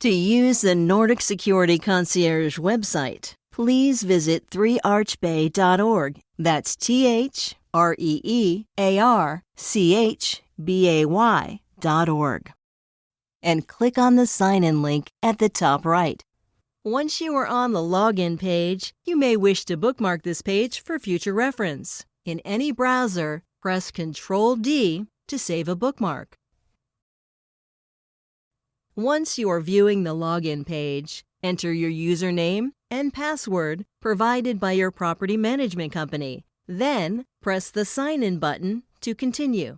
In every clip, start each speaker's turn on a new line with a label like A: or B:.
A: To use the Nordic Security Concierge website, please visit 3archbay.org. That's THREEARCHBAY.org. And click on the sign-in link at the top right. Once you are on the login page, you may wish to bookmark this page for future reference. In any browser, press Ctrl-D to save a bookmark. Once you are viewing the login page, enter your username and password provided by your property management company. Then, press the Sign In button to continue.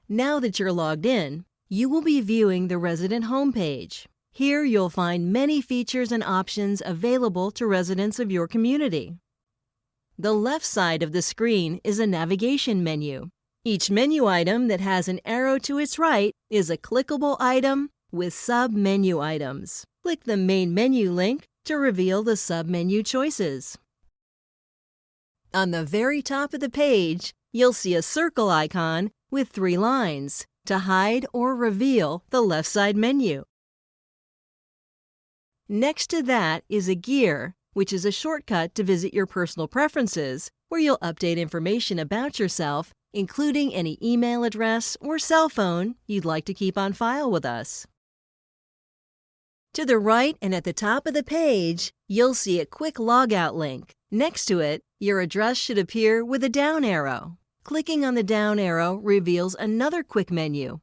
A: Now that you're logged in, you will be viewing the resident homepage. Here you'll find many features and options available to residents of your community. The left side of the screen is a navigation menu. Each menu item that has an arrow to its right is a clickable item with sub-menu items. Click the main menu link to reveal the sub-menu choices. On the very top of the page, you'll see a circle icon with 3 lines to hide or reveal the left side menu. Next to that is a gear, which is a shortcut to visit your personal preferences, where you'll update information about yourself, including any email address or cell phone you'd like to keep on file with us. To the right and at the top of the page, you'll see a quick logout link. Next to it, your address should appear with a down arrow. Clicking on the down arrow reveals another quick menu.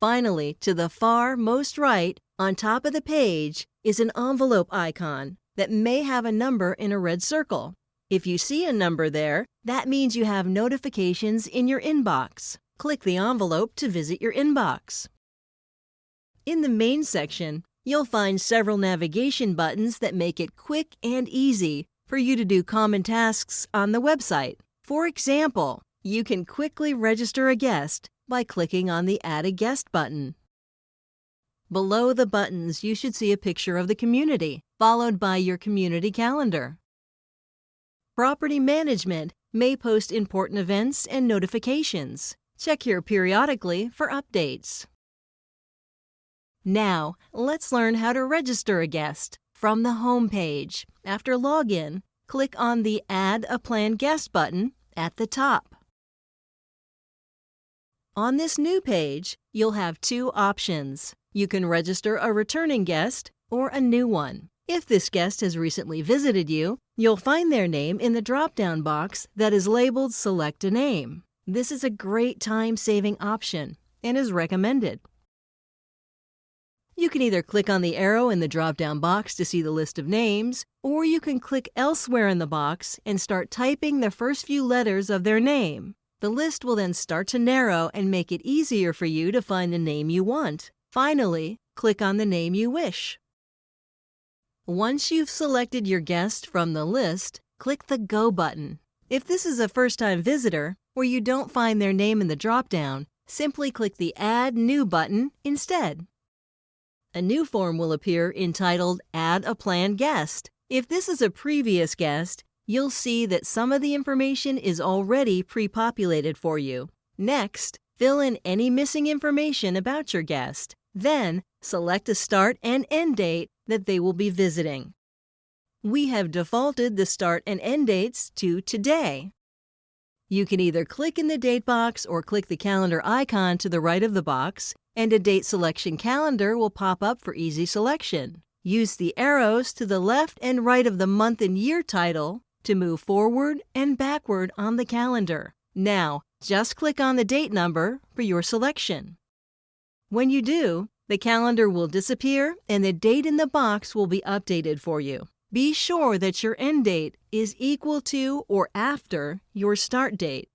A: Finally, to the far most right, on top of the page, is an envelope icon that may have a number in a red circle. If you see a number there, that means you have notifications in your inbox. Click the envelope to visit your inbox. In the main section, you'll find several navigation buttons that make it quick and easy for you to do common tasks on the website. For example, you can quickly register a guest by clicking on the Add a Guest button. Below the buttons, you should see a picture of the community, followed by your community calendar. Property management may post important events and notifications. Check here periodically for updates. Now, let's learn how to register a guest. From the home page, after login, click on the Add a Planned Guest button at the top. On this new page, you'll have 2 options. You can register a returning guest or a new one. If this guest has recently visited you, you'll find their name in the drop-down box that is labeled Select a Name. This is a great time-saving option and is recommended. You can either click on the arrow in the drop-down box to see the list of names, or you can click elsewhere in the box and start typing the first few letters of their name. The list will then start to narrow and make it easier for you to find the name you want. Finally, click on the name you wish. Once you've selected your guest from the list, click the Go button. If this is a first-time visitor or you don't find their name in the drop-down, simply click the Add New button instead. A new form will appear entitled Add a Planned Guest. If this is a previous guest, you'll see that some of the information is already pre-populated for you. Next, fill in any missing information about your guest. Then, select a start and end date that they will be visiting. We have defaulted the start and end dates to today. You can either click in the date box or click the calendar icon to the right of the box, and a date selection calendar will pop up for easy selection. Use the arrows to the left and right of the month and year title to move forward and backward on the calendar. Now, just click on the date number for your selection. When you do, the calendar will disappear and the date in the box will be updated for you. Be sure that your end date is equal to or after your start date.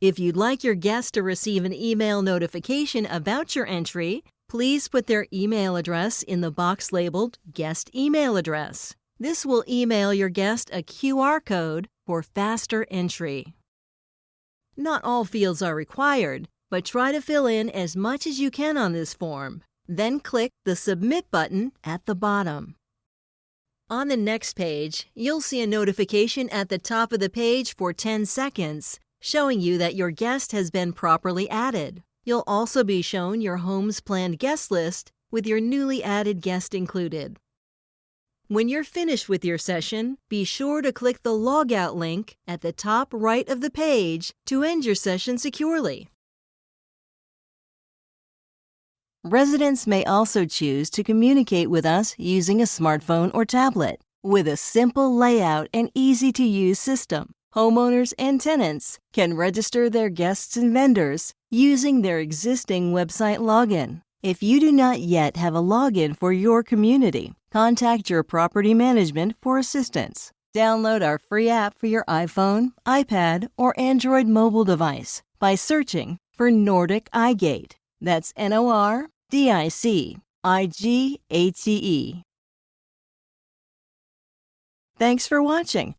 A: If you'd like your guest to receive an email notification about your entry, please put their email address in the box labeled Guest Email Address. This will email your guest a QR code for faster entry. Not all fields are required, but try to fill in as much as you can on this form. Then click the Submit button at the bottom. On the next page, you'll see a notification at the top of the page for 10 seconds, showing you that your guest has been properly added. You'll also be shown your home's planned guest list with your newly added guest included. When you're finished with your session, be sure to click the Logout link at the top right of the page to end your session securely. Residents may also choose to communicate with us using a smartphone or tablet. With a simple layout and easy-to-use system, homeowners and tenants can register their guests and vendors using their existing website login. If you do not yet have a login for your community, contact your property management for assistance. Download our free app for your iPhone, iPad, or Android mobile device by searching for Nordic iGate. That's NORDIC iGate. Thanks for watching.